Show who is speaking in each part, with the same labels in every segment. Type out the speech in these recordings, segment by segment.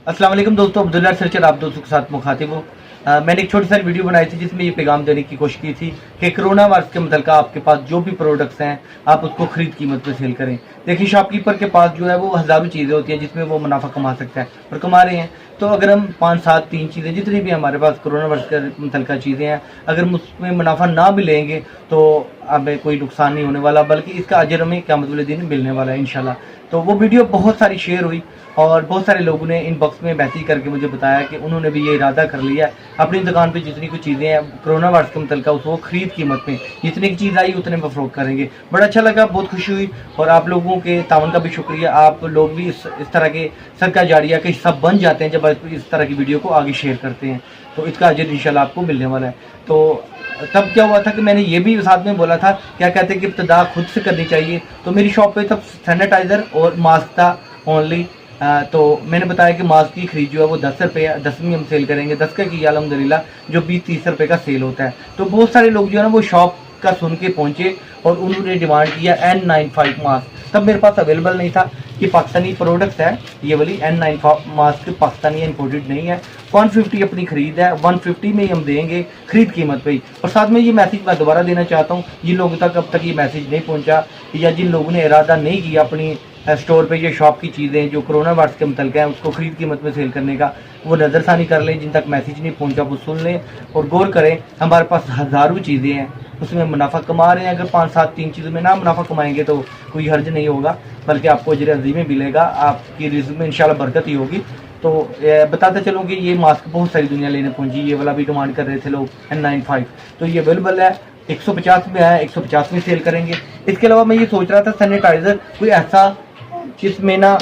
Speaker 1: अस्सलाम वालेकुम दोस्तों, अब्दुल्ला रिसर्चर आप दोस्तों के साथ मुखातिब हूँ। मैंने एक छोटी सी वीडियो बनाई थी जिसमें ये पैगाम देने की कोशिश की थी कि कोरोना वायरस के मतलब आपके पास जो भी प्रोडक्ट्स हैं आप उसको खरीद कीमत पे सेल करें। देखिए, शॉपकीपर के पास जो है वो हज़ारों चीज़ें होती हैं जिसमें वो मुनाफा कमा सकता है और कमा रहे हैं। तो अगर हम 5-7-3 चीज़ें जितनी भी हमारे पास कोरोना वायरस के मतलब चीज़ें हैं, अगर हम उसमें मुनाफा ना भी लेंगे तो हमें कोई नुकसान नहीं होने वाला, बल्कि इसका अजर हमें क़यामत वाले दिन मिलने वाला है इंशाल्लाह। तो वो वीडियो बहुत सारी शेयर हुई और बहुत सारे लोगों ने इनबॉक्स में मैसेज करके मुझे बताया कि उन्होंने भी ये इरादा कर लिया है अपनी दुकान पे जितनी कुछ चीज़ें हैं कोरोना वायरस के मुतल्लिक़ उसको खरीद कीमत में जितनी की चीज़ आई उतने में फ़रोख्त करेंगे। बड़ा अच्छा लगा, बहुत खुशी हुई और आप लोगों के तावन का भी शुक्रिया। आप लोग भी इस तरह के सदका जारिया के हिस्सा बन जाते हैं जब इस तरह की वीडियो को आगे शेयर करते हैं, तो इसका अजर इंशाल्लाह आपको मिलने वाला है। तो तब क्या हुआ था कि मैंने ये भी साथ में बोला था, क्या कहते हैं कि इब्तिदा खुद से करनी चाहिए। तो मेरी शॉप पे तब सैनिटाइज़र और मास्क था ओनली। तो मैंने बताया कि मास्क की खरीद जो है वो 10 रुपये 10 में हम सेल करेंगे, 10 का की अल्हम्दुलिल्लाह जो 20-30 रुपये का सेल होता है। तो बहुत सारे लोग जो है ना वो शॉप का सुन के पहुँचे और उन्होंने डिमांड किया N95 मास्क। तब मेरे पास अवेलेबल नहीं था कि पाकिस्तानी प्रोडक्ट्स है, ये वाली N95 मास्क पाकिस्तानी इंपोर्टेड नहीं है। 150 अपनी खरीद है, 150 में ही हम देंगे खरीद कीमत पे ही। और साथ में ये मैसेज मैं दोबारा देना चाहता हूँ जिन लोगों तक अब तक ये मैसेज नहीं पहुँचा या जिन लोगों ने इरादा नहीं किया अपनी स्टोर पे ये शॉप की चीज़ें जो कोरोना वायरस के मुतल्लिक़ हैं उसको खरीद कीमत में सेल करने का, वो नज़रसानी कर लें। जिन तक मैसेज नहीं पहुंचा वो सुन लें और गौर करें। हमारे पास हज़ारों चीज़ें हैं, उसमें मुनाफा कमा रहे हैं। अगर 5-7-3 चीज़ों में ना मुनाफा कमाएंगे तो कोई हर्ज नहीं होगा, बल्कि आपको अजर अज़ीम में मिलेगा, आपकी रिज़्क़ में इंशाल्लाह बरकत ही होगी। तो बताते चलूँ कि ये मास्क बहुत सारी दुनिया लेने पहुंची, ये वाला भी डिमांड कर रहे थे लोग N95। तो ये अवेलेबल है, 150 में है, 150 में सेल करेंगे। इसके अलावा मैं ये सोच रहा था सैनिटाइज़र कोई ऐसा जिसमें ना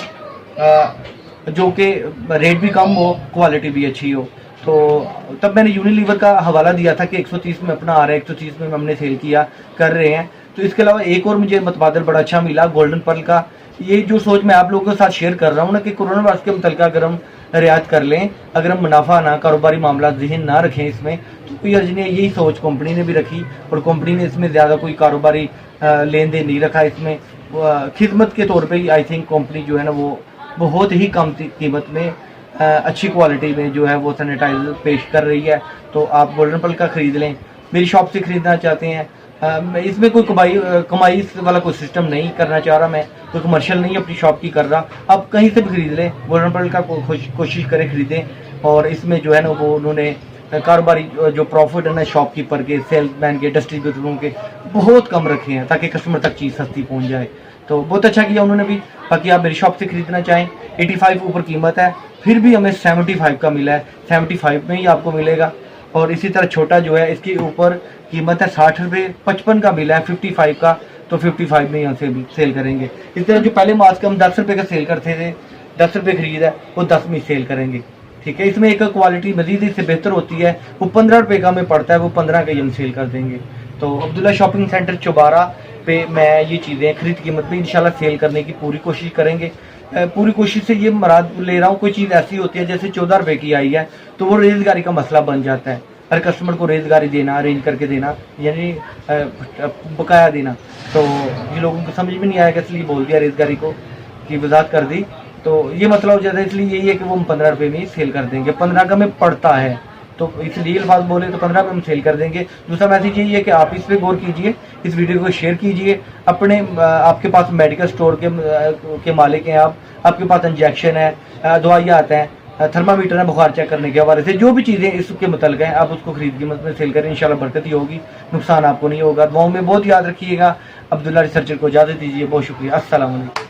Speaker 1: जो कि रेट भी कम हो, क्वालिटी भी अच्छी हो। तो तब मैंने यूनिलीवर का हवाला दिया था कि 130 में अपना आ रहा है, 130 में हमने सेल किया कर रहे हैं। तो इसके अलावा एक और मुझे मतबादल बड़ा अच्छा मिला गोल्डन पर्ल का। ये जो सोच मैं आप लोगों के साथ शेयर कर रहा हूँ ना कि कोरोना वायरस के मुतल्लिक़ अगर हम रियायत कर लें, अगर हम मुनाफा ना कारोबारी मामला ज़हन ना रखें इसमें, तो कोई अर्ज नहीं। यही सोच कंपनी ने भी रखी और कंपनी ने इसमें ज़्यादा कोई कारोबारी लेन देन नहीं रखा। इसमें खिदमत के तौर पे ही आई थिंक कंपनी जो है ना वो बहुत ही कम कीमत में अच्छी क्वालिटी में जो है वो सैनिटाइज़र पेश कर रही है। तो आप गोल्डन पर्ल का ख़रीद लें, मेरी शॉप से ख़रीदना चाहते हैं। इसमें कोई कमाई वाला कोई सिस्टम नहीं करना चाह रहा, मैं कोई कमर्शियल नहीं अपनी शॉप की कर रहा। आप कहीं से भी खरीद लें, गोल्डन पर्ल का कोशिश करें ख़रीदें। और इसमें जो है ना वो उन्होंने कारोबारी जो प्रॉफिट है ना शॉपकीपर के, सेल्समैन के, डिस्ट्रीब्यूटरों के बहुत कम रखे हैं ताकि कस्टमर तक चीज़ सस्ती पहुंच जाए। तो बहुत अच्छा किया उन्होंने भी। बाकी आप मेरी शॉप से खरीदना चाहें, 85 ऊपर कीमत है, फिर भी हमें 75 का मिला है, 75 में ही आपको मिलेगा। और इसी तरह छोटा जो है इसके ऊपर कीमत है 60 रुपये, 55 का मिला है 55 का, तो 55 में ही हम सेल करेंगे। इस तरह जो पहले मास्क हम 10 रुपये का सेल करते थे, 10 रुपये खरीद है वो 10 में सेल करेंगे। ठीक है, इसमें एक क्वालिटी मजीद इससे बेहतर होती है, वो 15 रुपये का हमें पड़ता है, वो 15 का ही हम सेल कर देंगे। तो अब्दुल्ला शॉपिंग सेंटर चौबारा पे मैं ये चीज़ें खरीद कीमत में इंशाल्लाह सेल करने की पूरी कोशिश करेंगे। पूरी कोशिश से ये मराद ले रहा हूँ, कोई चीज़ ऐसी होती है जैसे 14 रुपये की आई है तो वो रेज़गारी का मसला बन जाता है। हर कस्टमर को रेज़गारी देना, अरेंज करके देना, यानी बकाया देना, तो ये लोगों को समझ में नहीं आएगा, इसलिए बोल दिया रेज़गारी को की वजाहत कर दी। तो ये मसला हो जाता है, इसलिए यही है कि वो हम 15 रुपये में ही सेल कर देंगे। 15 का में पड़ता है तो इसलिए अल्फाज बोले तो 15 में हम सेल कर देंगे। दूसरा मैसेज यही है कि आप इस पर गौर कीजिए, इस वीडियो को शेयर कीजिए अपने आपके पास मेडिकल स्टोर के मालिक हैं आप, आपके पास इंजेक्शन है, दवाइयाँ आते हैं, थर्मामीटर है बुखार चेक करने के हवाले से, जो भी चीज़ें इसके मुतल्लिक़ हैं आप उसको खरीद कीमत में सेल करें, इंशाल्लाह बरकत ही होगी, नुकसान आपको नहीं होगा। दुआओं में बहुत याद रखिएगा। अब्दुल्ला रिसर्चर को इजाज़त दीजिए, बहुत शुक्रिया। अस्सलाम वालेकुम।